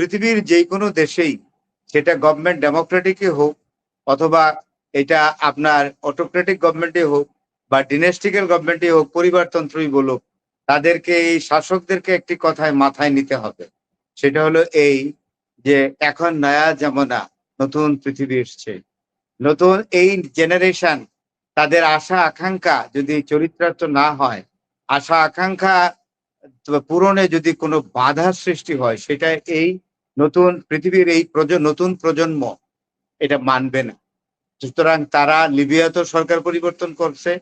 পৃথিবীর যে কোনো দেশেই, সেটা গভর্নমেন্ট ডেমোক্রেটিকই হোক অথবা এটা আপনার অটোক্রেটিক গভর্নমেন্টই হোক বা ডিনেস্টিক্যাল গভর্নমেন্টই হোক, পরিবারতন্ত্রই বলুক, তাদেরকে এই শাসকদেরকে একটি কথায় মাথায় নিতে হবে। সেটা হলো এই যে এখন নয়া জামানা, নতুন পৃথিবী এসছে, নতুন এই জেনারেশন, তাদের আশা আকাঙ্ক্ষা যদি চরিতার্থ না হয়, আশা আকাঙ্ক্ষা পূরণে যদি কোনো বাধার সৃষ্টি হয়, সেটা এই নতুন পৃথিবীর এই নতুন প্রজন্ম এটা মানবে না। সুতরাং তারা লিবিয়াতেও সরকার পরিবর্তন করছে,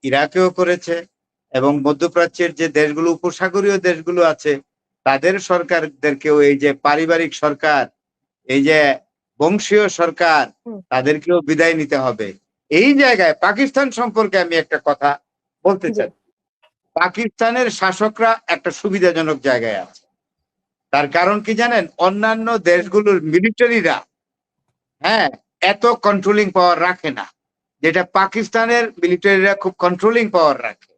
ইরাকেও করেছে, এবং মধ্যপ্রাচ্যের যে দেশগুলো, উপসাগরীয় দেশগুলো আছে, তাদের সরকারদেরকেও এই যে পারিবারিক সরকার, এই যে বংশীয় সরকার, তাদেরকেও বিদায় নিতে হবে। এই জায়গায় পাকিস্তান সম্পর্কে আমি একটা কথা বলতে চাই। পাকিস্তানের শাসকরা একটা সুবিধাজনক জায়গায় আছে। তার কারণ কি জানেন? অন্যান্য দেশগুলোর মিলিটারিরা এত কন্ট্রোলিং পাওয়ার রাখে না, যেটা পাকিস্তানের মিলিটারিরা খুব কন্ট্রোলিং পাওয়ার রাখে।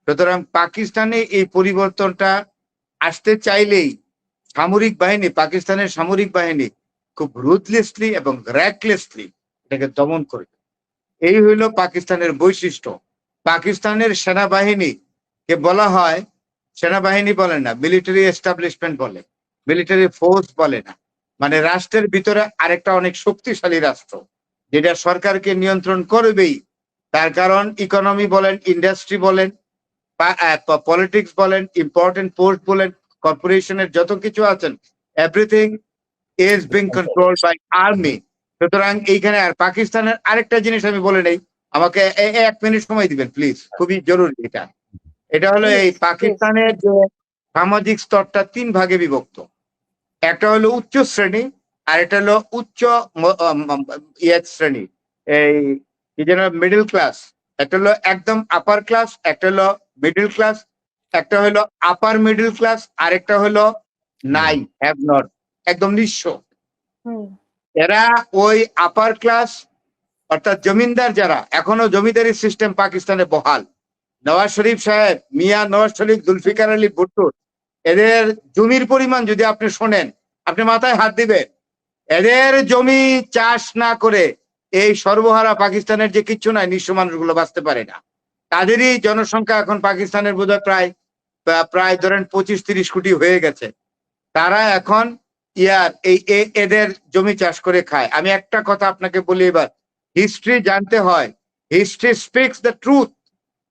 সুতরাং পাকিস্তানে এই পরিবর্তনটা আসতে চাইলেই সামরিক বাহিনী, পাকিস্তানের সামরিক বাহিনী খুব রুথলেসলি এবং র্যাকলেসলি এটাকে দমন করবে। এই হইল পাকিস্তানের বৈশিষ্ট্য। পাকিস্তানের সেনাবাহিনী কে বলা হয়, সেনাবাহিনী বলে না, মিলিটারি এস্টাবলিশমেন্ট বলে, মিলিটারি ফোর্স বলে না। মানে রাষ্ট্রের ভিতরে আরেকটা অনেক শক্তিশালী রাষ্ট্র, যেটা সরকারকে নিয়ন্ত্রণ করবেই। তার কারণ ইকোনমি বলেন, ইন্ডাস্ট্রি বলেন, পলিটিক্স বলেন, ইম্পর্টেন্ট পোস্ট বলেন, কর্পোরেশনের যত কিছু আছেন, everything is being controlled by army. সুতরাং এইখানে আর পাকিস্তানের আরেকটা জিনিস আমি বলে নেই, আমাকে 1 মিনিট সময় দিবেন প্লিজ, খুবই জরুরি। এটা হলো এই পাকিস্তানের যে সামাজিক স্তরটা 3 ভাগে বিভক্ত। একটা হলো উচ্চ শ্রেণী, আর এটা হলো উচ্চ শ্রেণী, এই কি যেন মিডল ক্লাস। একটা হলো একদম আপার ক্লাস, একটা হলো মিডল ক্লাস, একটা হলো আপার মিডল ক্লাস, আর একটা হলো নাই, হ্যাভ নট, একদম নিঃস্ব। এরা ওই আপার ক্লাস, অর্থাৎ জমিদার যারা, এখনো জমিদারি সিস্টেম পাকিস্তানে বহাল। নওয়াজ শরীফ সাহেব, মিয়া নওয়াজ শরীফ, জুলফিকার আলী ভুট্টো, এদের জমির পরিমাণ যদি আপনি শোনেন, আপনি মাথায় হাত দিবেন। এদের জমি চাষ না করে এই সর্বহারা পাকিস্তানের যে কিচ্ছু নাই, নিঃস্ব মানুষগুলো বাঁচতে পারে না। তাদেরই জনসংখ্যা এখন পাকিস্তানের বোধহয় প্রায় ধরেন 25-30 কোটি হয়ে গেছে। তারা এখন এদের জমি চাষ করে খায়। আমি একটা কথা আপনাকে বলি, এবার হিস্ট্রি জানতে হয়। History speaks the truth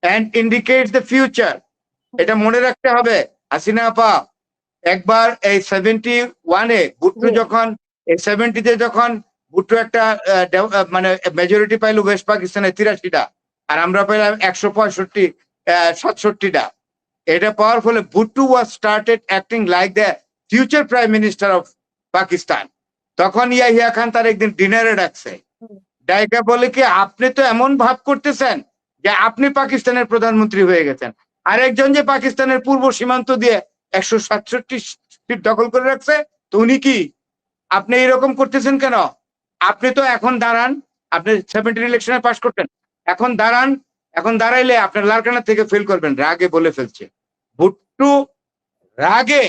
and indicates the future. এটা মনে রাখতে হবে। হাসিনা আপা একবার এই 71-এ ভুট্টো যখন, এই 70-তে যখন ভুট্টো একটা মানে মেজরিটি পাইল ওয়েস্ট পাকিস্তানে 83টা, আর আমরা পাইলাম 165-67টা। এটা পাওয়ার ফলে Bhutto was started acting like the future prime minister of Pakistan. তখন ইয়াহিয়া খান তার একদিন ডিনারে ডাকছে, ডাইকা বলে কি, আপনি তো এমন ভাব করতেছেন যে আপনি পাকিস্তানের প্রধানমন্ত্রী হয়ে গেছেন, আরেকজন যে পাকিস্তানের পূর্ব সীমান্ত দিয়ে 167 ফিট দখল করে রাখছে, তো উনি কি, আপনি এরকম করতেছেন কেন? আপনি তো এখন দাঁড়ান, আপনি 70 ইলেকশনে পাস করতেন, এখন দাঁড়ান, এখন দাঁড়াইলে আপনার লারকানা থেকে ফেল করবেন। রাগে বলে ফেলছে। ভুট্টো রাগে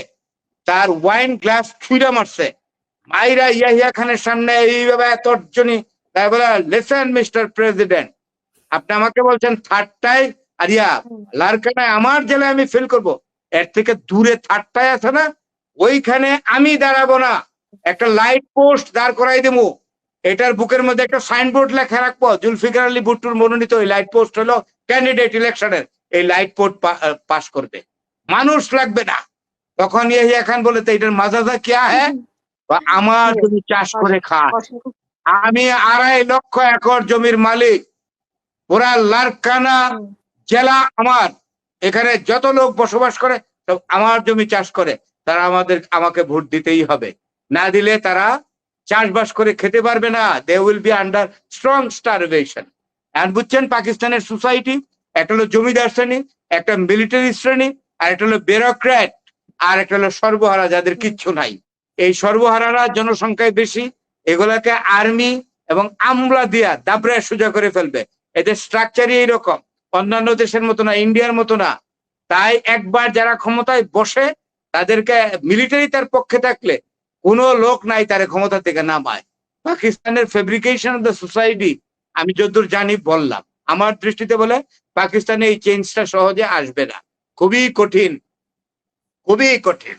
তার ওয়াইন গ্লাস ছুঁড়া মারছে, মাইরা ইয়াহিয়া খানের সামনে এইভাবে তর্জনী, তাই বলে, লিসেন মিস্টার প্রেসিডেন্ট, আপনি আমাকে বলছেন থার্ডটায়, আর লারকানায় আমার জেলায় আমি ফেল করব, এর থেকে দূরে থার্ডটায় আছে না, ওইখানে আমি দাঁড়াবো না, একটা লাইট পোস্ট দাঁড় করাই দেবো, এটার বুকের মধ্যে একটা সাইনবোর্ড লেখা রাখবো, জুলফিকার আলী ভুট্টোর মনোনীত ওই লাইট পোস্ট হলো ক্যান্ডিডেট ইলেকশনের, এই লাইট পোস্ট পাস করবে, মানুষ লাগবে না। তখন ইয়াহিয়া খান বলে, তো এটার মাজাজা কিয়া হ্যাঁ, আমার জমি চাষ করে খায়, আমি 2.5 লক্ষ একর জমির মালিক, পুরা লারকানা জেলা আমার, এখানে যত লোক বসবাস করে সব আমার জমি চাষ করে, তারা আমাকে ভোট দিতেই হবে, না দিলে তারা চাষবাস করে খেতে পারবে না, they will be under strong starvation. আর বুঝছেন পাকিস্তানের সোসাইটি, একটা হলো জমিদার শ্রেণী, একটা মিলিটারি শ্রেণী, আর একটা হলো ব্যুরোক্র্যাট, আর একটা হলো সর্বহারা যাদের কিচ্ছু নাই। এই সর্বহারারা জনসংখ্যায় বেশি, এগুলাকে আর্মি এবং আমলা দিয়া দাবড়ায় সোজা করে ফেলবে। এদের স্ট্রাকচারই এইরকম, অন্যান্য দেশের মতো না, ইন্ডিয়ার মতো না। তাই একবার যারা ক্ষমতায় বসে, তাদেরকে মিলিটারি তার পক্ষে থাকলে কোনো লোক নাই তারে ক্ষমতা থেকে নামায়। পাকিস্তানের ফেব্রিকেশন অফ দ্য সোসাইটি আমি যতদূর জানি বললাম, আমার দৃষ্টিতে বলে পাকিস্তানে এই চেঞ্জটা সহজে আসবে না, খুবই কঠিন, খুবই কঠিন।